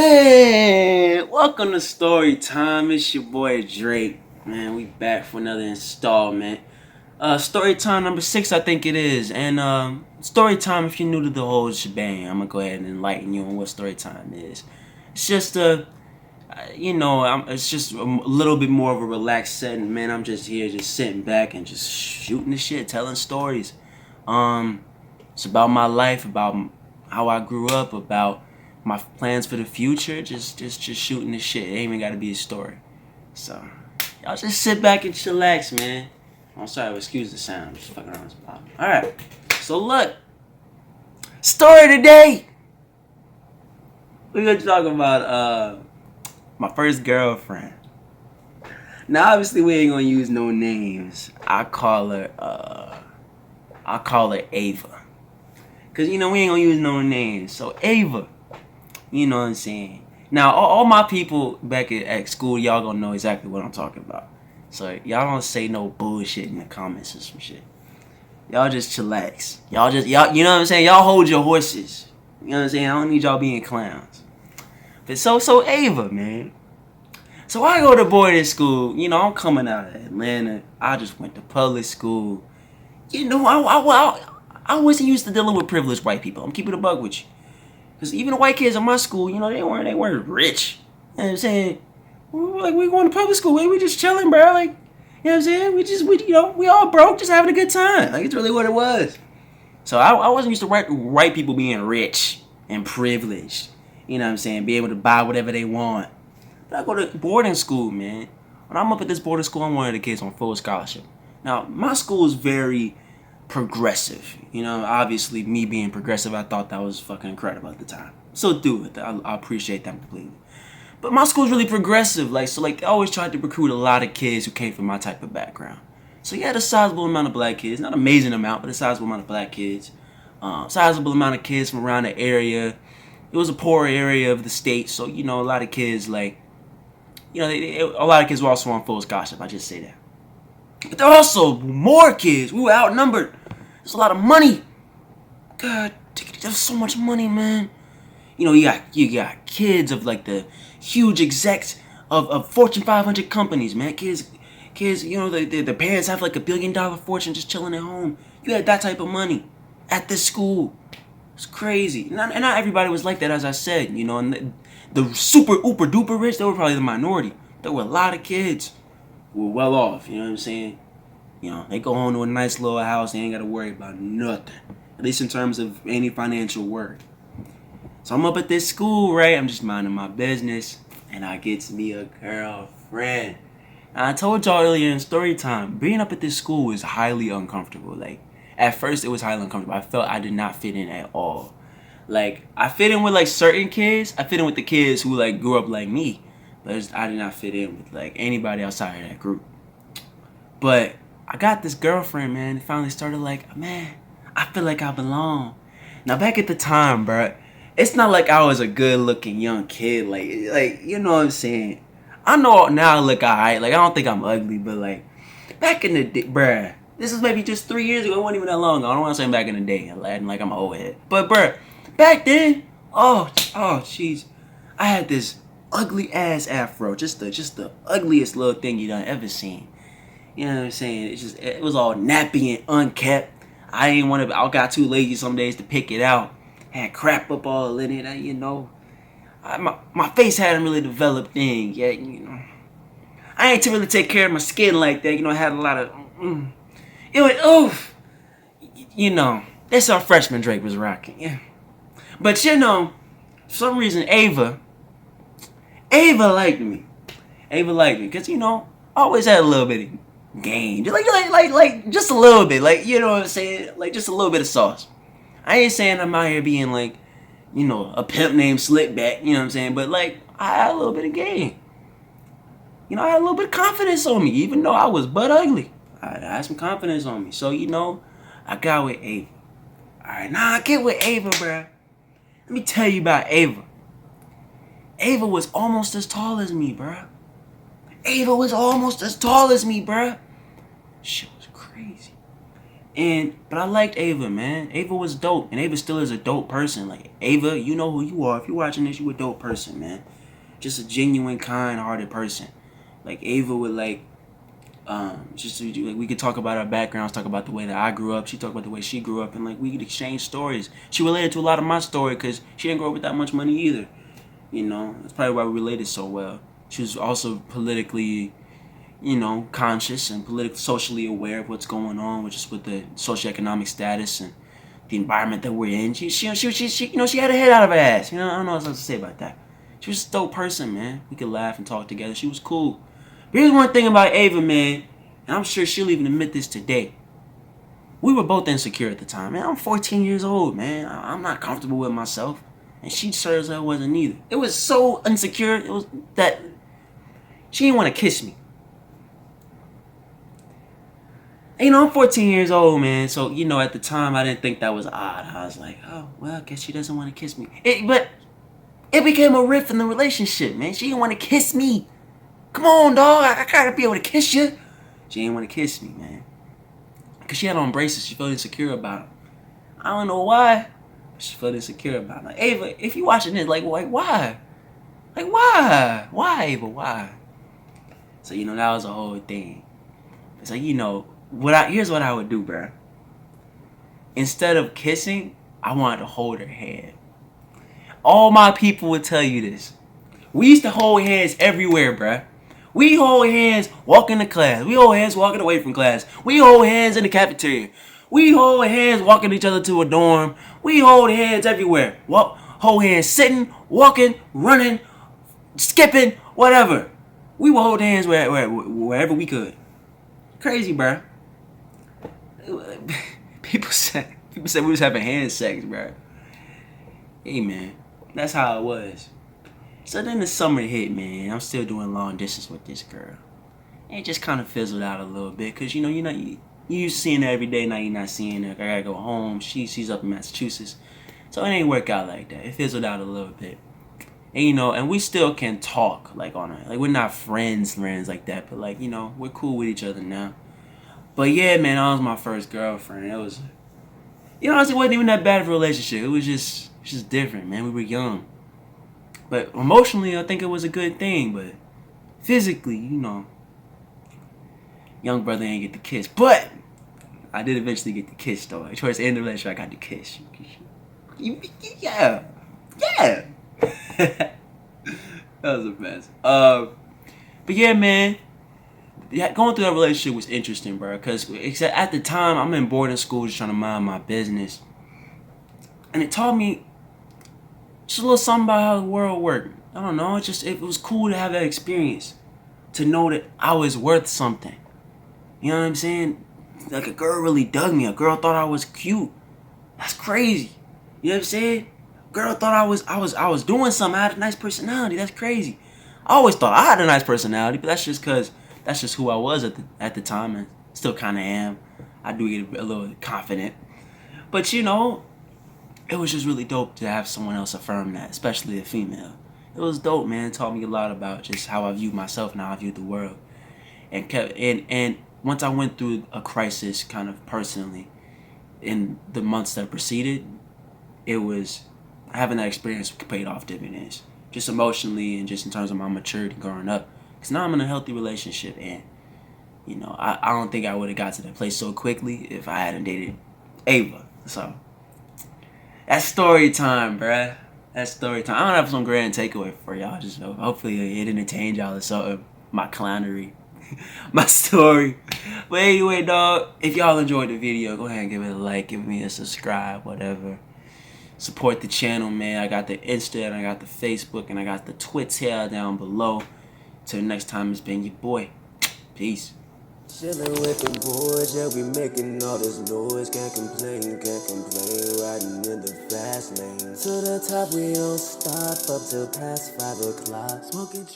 Man, welcome to Storytime. It's your boy Drake. Man, we back for another installment. Storytime number 6, I think it is. And Storytime, if you're new to the whole shebang, I'm gonna go ahead and enlighten you on what Storytime is. It's just it's just a little bit more of a relaxed setting. Man, I'm just here, just sitting back and just shooting the shit, telling stories. It's about my life, about how I grew up, about my plans for the future, just shooting the shit. It ain't even gotta be a story. So, y'all just sit back and chillax, man. I'm sorry, excuse the sound. I'm just fucking around with some. Alright, so look. Story today! We're gonna talk about, my first girlfriend. Now, obviously, we ain't gonna use no names. I call her Ava. Cause, we ain't gonna use no names. So, Ava. You know what I'm saying? Now, all my people back at school, y'all gonna know exactly what I'm talking about. So, y'all don't say no bullshit in the comments or some shit. Y'all just chillax. Y'all, you know what I'm saying? Y'all hold your horses. You know what I'm saying? I don't need y'all being clowns. But so Ava, man. So, I go to boarding school. I'm coming out of Atlanta. I just went to public school. I wasn't used to dealing with privileged white people. I'm keeping it a bug with you. Because even the white kids in my school, they weren't rich. You know what I'm saying? We going to public school, we just chilling, bro. Like, you know what I'm saying? We all broke, just having a good time. Like, it's really what it was. So I wasn't used to white people being rich and privileged. You know what I'm saying? Be able to buy whatever they want. But I go to boarding school, man. When I'm up at this boarding school, I'm one of the kids on full scholarship. Now, my school is very progressive. Obviously, me being progressive, I thought that was fucking incredible at the time. So do it. I appreciate that completely. But my school's really progressive. They always tried to recruit a lot of kids who came from my type of background. So you had a sizable amount of black kids. Not an amazing amount, but a sizable amount of black kids. Sizable amount of kids from around the area. It was a poor area of the state, so, a lot of kids, a lot of kids were also on full scholarship. I just say that. But there were also more kids. We were outnumbered. There's a lot of money. God, there's so much money, man. You got kids of the huge execs of Fortune 500 companies, man. Kids, the parents have $1 billion fortune just chilling at home. You had that type of money at this school. It's crazy. And not everybody was like that, as I said, and the super uber duper rich, they were probably the minority. There were a lot of kids who were well off, you know what I'm saying? They go home to a nice little house. They ain't got to worry about nothing. At least in terms of any financial work. So I'm up at this school, right? I'm just minding my business. And I get to be a girlfriend. And I told y'all earlier in story time, being up at this school is highly uncomfortable. At first it was highly uncomfortable. I felt I did not fit in at all. I fit in with certain kids. I fit in with the kids who grew up like me. But I did not fit in with anybody outside of that group. But I got this girlfriend, man. It finally started man, I feel like I belong. Now, back at the time, bro, it's not like I was a good-looking young kid. You know what I'm saying? I know now I look alright. I don't think I'm ugly, but, back in the day, bruh, this is maybe just 3 years ago. It wasn't even that long ago. I don't want to say back in the day. I'm an old head. But, bruh, back then, oh, jeez. I had this ugly-ass afro. Just the ugliest little thing you done ever seen. You know what I'm saying? It was all nappy and unkept. I got too lazy some days to pick it out. Had crap up all in it, my face hadn't really developed in yet, I ain't to really take care of my skin like that, I had a lot of, it was, oof. That's how freshman Drake was rocking, yeah. But, for some reason, Ava liked me. Ava liked me, because, I always had a little bit of game. Just a little bit. You know what I'm saying? Just a little bit of sauce. I ain't saying I'm out here being a pimp named Slickback, you know what I'm saying? But I had a little bit of game. I had a little bit of confidence on me, even though I was butt ugly. I had some confidence on me. So, I got with Ava. Alright, now I get with Ava, bruh. Let me tell you about Ava. Ava was almost as tall as me, bruh. Ava was almost as tall as me, bruh. Shit was crazy. But I liked Ava, man. Ava was dope, and Ava still is a dope person. Like Ava, you know who you are. If you're watching this, you a dope person, man. Just a genuine, kind-hearted person. Like Ava would like, like we could talk about our backgrounds, talk about the way that I grew up. She talked about the way she grew up, and like we could exchange stories. She related to a lot of my story because she didn't grow up with that much money either. You know, that's probably why we related so well. She was also politically, conscious and politically, socially aware of what's going on, which is with the socioeconomic status and the environment that we're in. She had her head out of her ass. I don't know what else to say about that. She was a dope person, man. We could laugh and talk together. She was cool. But here's one thing about Ava, man, and I'm sure she'll even admit this today. We were both insecure at the time, man. I'm 14 years old, man. I'm not comfortable with myself. And she sure as hell wasn't either. It was so insecure. It was that she didn't want to kiss me. And, I'm 14 years old, man. So, at the time, I didn't think that was odd. I was like, oh, well, I guess she doesn't want to kiss me. But it became a rift in the relationship, man. She didn't want to kiss me. Come on, dog. I gotta be able to kiss you. She didn't want to kiss me, man. Because she had on braces. She felt insecure about them. I don't know why. She felt insecure about it. Like, Ava, if you watching this, like why? Like, why? Why, Ava? Why? So, that was a whole thing. So, here's what I would do, bro. Instead of kissing, I wanted to hold her hand. All my people would tell you this. We used to hold hands everywhere, bro. We hold hands walking to class. We hold hands walking away from class. We hold hands in the cafeteria. We hold hands walking each other to a dorm. We hold hands everywhere. Hold hands sitting, walking, running, skipping, whatever. We would hold hands wherever we could. Crazy, bro. People said we was having hand sex, bro. Hey, man, that's how it was. So then the summer hit, man. I'm still doing long distance with this girl. And it just kind of fizzled out a little bit. Because, you used to seeing her every day. Now you're not seeing her. I got to go home. She's up in Massachusetts. So it ain't work out like that. It fizzled out a little bit. And, and we still can talk, like, on her. Like, we're not friends like that. But, like, we're cool with each other now. But, yeah, man, that was my first girlfriend. It was, it wasn't even that bad of a relationship. It was just different, man. We were young. But emotionally, I think it was a good thing. But physically, young brother ain't get the kiss. But I did eventually get the kiss, though. Towards the end of the relationship, I got the kiss. Yeah. That was a mess. But yeah, man. Going through that relationship was interesting, bro. Because at the time, I'm in boarding school just trying to mind my business. And it taught me just a little something about how the world worked. I don't know. It was cool to have that experience. To know that I was worth something. You know what I'm saying? Like a girl really dug me. A girl thought I was cute. That's crazy. You know what I'm saying? Girl thought I was doing something. I had a nice personality. That's crazy. I always thought I had a nice personality, but that's just who I was at the time, and still kind of am. I do get a little confident, but it was just really dope to have someone else affirm that, especially a female. It was dope, man. It taught me a lot about just how I viewed myself and how I viewed the world, and once I went through a crisis, kind of personally, in the months that preceded, it was having that experience paid off dividends, just emotionally and just in terms of my maturity growing up. Because now I'm in a healthy relationship, and I don't think I would have got to that place so quickly if I hadn't dated Ava. So that's story time, bruh. That's story time. I don't have some grand takeaway for y'all. Just hopefully it entertained y'all or something. My clownery, my story. But anyway, dog, if y'all enjoyed the video, go ahead and give it a like, give me a subscribe, whatever. Support the channel, man. I got the Insta, and I got the Facebook, and I got the Twitter down below. Till next time, it's been your boy. Peace. Chillin' with the boys, yeah, we making all this noise. Can't complain, riding in the fast lane. To the top, we don't stop, up till past 5 o'clock. Smoking